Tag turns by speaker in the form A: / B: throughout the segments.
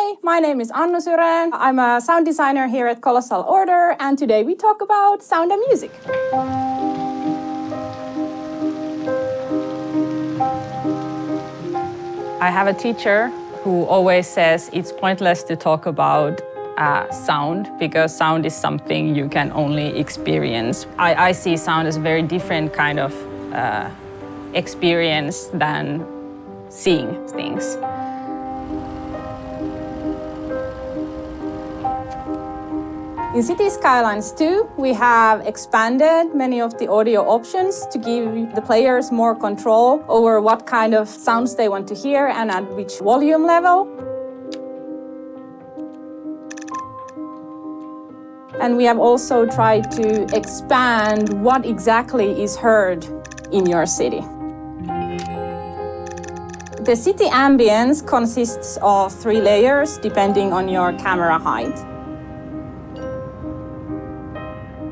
A: Hi, my name is Annu Syren. I'm a sound designer here at Colossal Order, and today we talk about sound and music. I have a teacher who always says it's pointless to talk about sound because sound is something you can only experience. I see sound as a very different kind of experience than seeing things. In City Skylines II, we have expanded many of the audio options to give the players more control over what kind of sounds they want to hear and at which volume level. And we have also tried to expand what exactly is heard in your city. The city ambience consists of 3 layers depending on your camera height.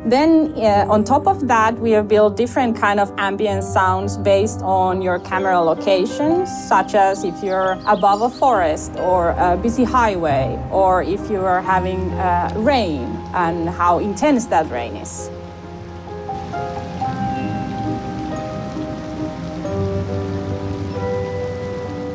A: Then on top of that, we have built different kind of ambient sounds based on your camera locations, such as if you're above a forest or a busy highway, or if you are having rain and how intense that rain is.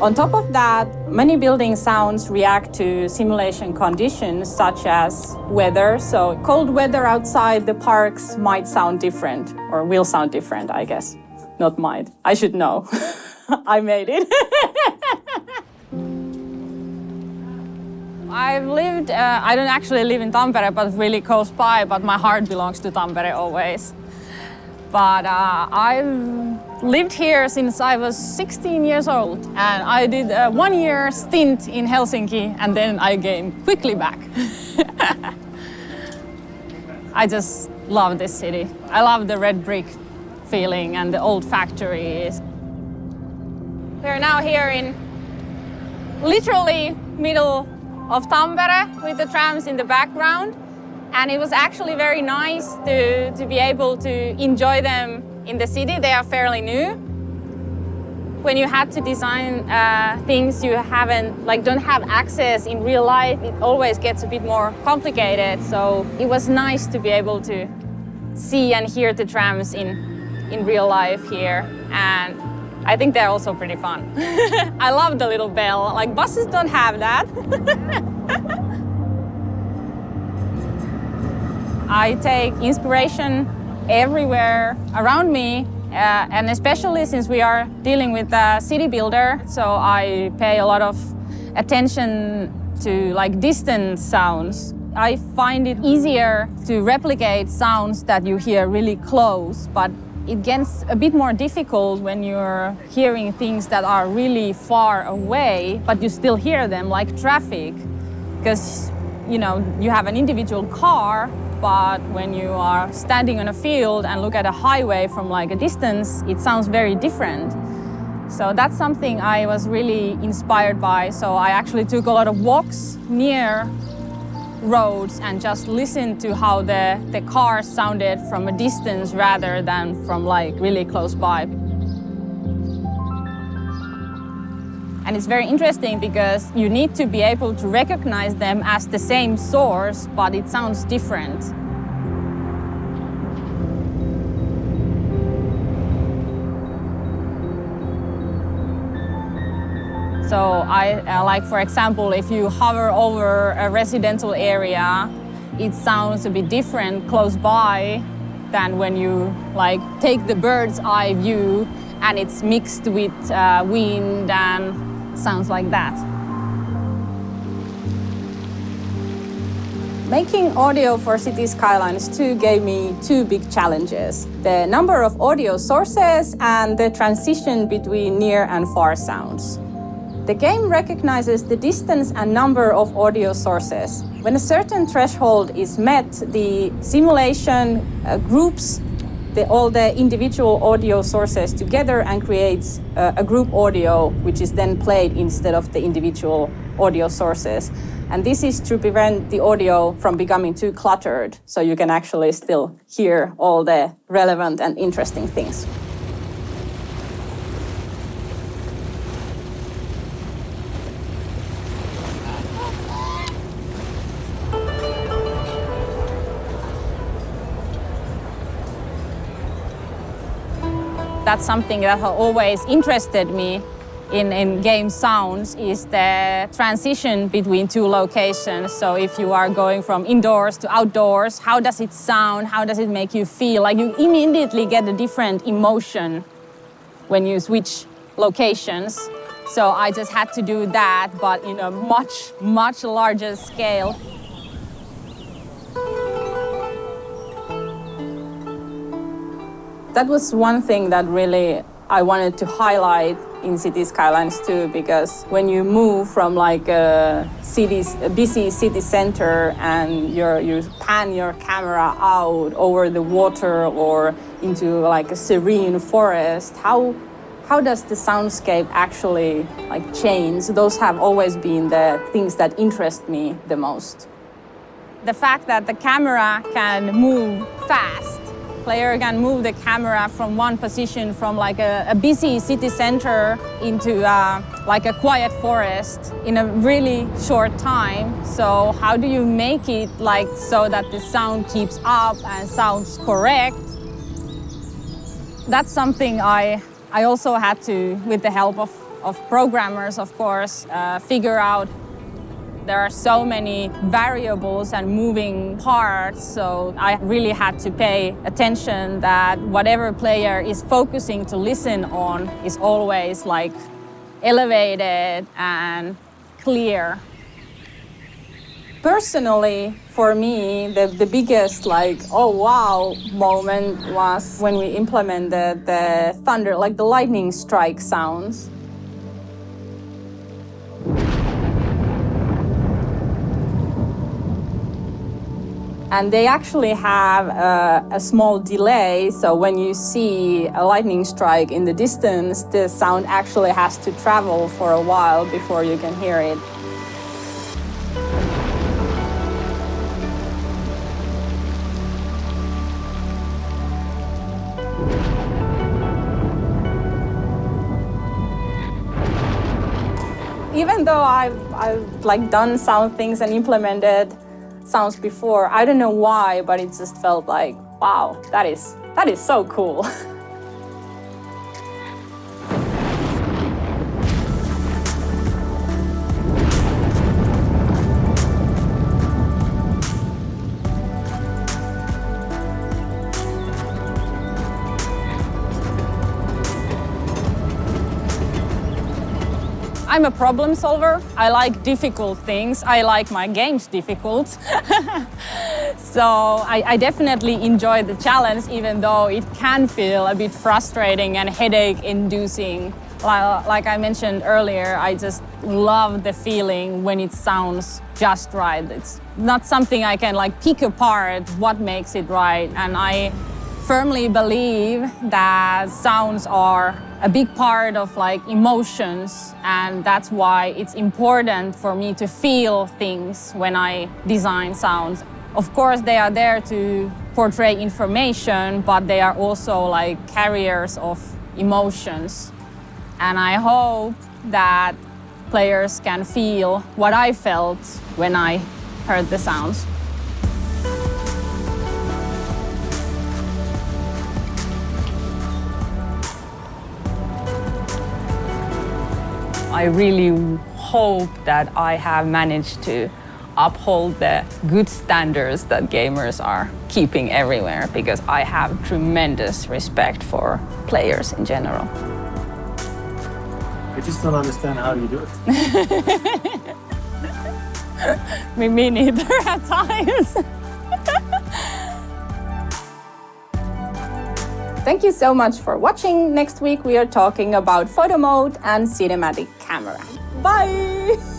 A: On top of that, many building sounds react to simulation conditions such as weather. So cold weather outside the parks might sound different, or will sound different, I guess. Not might. I should know. I made it. I've lived, I don't actually live in Tampere, but really close by, but my heart belongs to Tampere always. But I've lived here since I was 16 years old, and I did a 1-year stint in Helsinki, and then I came quickly back. I just love this city. I love the red brick feeling and the old factories. We're now here in literally middle of Tampere with the trams in the background. And it was actually very nice to be able to enjoy them in the city. They are fairly new. When you had to design things you don't have access in real life, it always gets a bit more complicated. So it was nice to be able to see and hear the trams in real life here. And I think they're also pretty fun. I love the little bell. Like buses don't have that. I take inspiration everywhere around me, and especially since we are dealing with a city builder, so I pay a lot of attention to distant sounds. I find it easier to replicate sounds that you hear really close, but it gets a bit more difficult when you're hearing things that are really far away, but you still hear them, like traffic, because you have an individual car. But when you are standing on a field and look at a highway from a distance, it sounds very different. So that's something I was really inspired by. So I actually took a lot of walks near roads and just listened to how the cars sounded from a distance rather than from really close by. And it's very interesting because you need to be able to recognize them as the same source, but it sounds different. So for example, if you hover over a residential area, it sounds a bit different close by than when you take the bird's eye view and it's mixed with wind and sounds like that. Making audio for City Skylines 2 gave me 2 big challenges: the number of audio sources and the transition between near and far sounds. The game recognizes the distance and number of audio sources. When a certain threshold is met, the simulation groups all the individual audio sources together and creates a group audio, which is then played instead of the individual audio sources. And this is to prevent the audio from becoming too cluttered, so you can actually still hear all the relevant and interesting things. that's something that has always interested me in game sounds, is the transition between two locations. So if you are going from indoors to outdoors, how does it sound? How does it make you feel? Like you immediately get a different emotion when you switch locations. So I just had to do that, but in a much, much larger scale. That was one thing that really I wanted to highlight in City Skylines 2, because when you move from like a busy city center and you pan your camera out over the water or into like a serene forest, how does the soundscape actually like change? Those have always been the things that interest me the most. The fact that the camera can move fast. Player can move the camera from one position from like a busy city center into like a quiet forest in a really short time. So how do you make it like so that the sound keeps up and sounds correct? That's something I also had to, with the help of programmers, of course, figure out. There are so many variables and moving parts, so I really had to pay attention that whatever player is focusing to listen on is always like elevated and clear. Personally, for me, the biggest like, oh wow moment was when we implemented the thunder, like the lightning strike sounds. And they actually have a small delay, so when you see a lightning strike in the distance, the sound actually has to travel for a while before you can hear it. Even though I've like done sound things and implemented sounds before, I don't know why, but it just felt like, wow, that is so cool. I'm a problem solver. I like difficult things. I like my games difficult. So I definitely enjoy the challenge, even though it can feel a bit frustrating and headache-inducing. Like I mentioned earlier, I just love the feeling when it sounds just right. It's not something I can like pick apart what makes it right. And I firmly believe that sounds are a big part of like emotions, and that's why it's important for me to feel things when I design sounds. Of course, they are there to portray information, but they are also like carriers of emotions. And I hope that players can feel what I felt when I heard the sounds. I really hope that I have managed to uphold the good standards that gamers are keeping everywhere, because I have tremendous respect for players in general.
B: I just don't understand how you do it.
A: Me neither at times. Thank you so much for watching. Next week we are talking about photo mode and cinematic camera. Bye!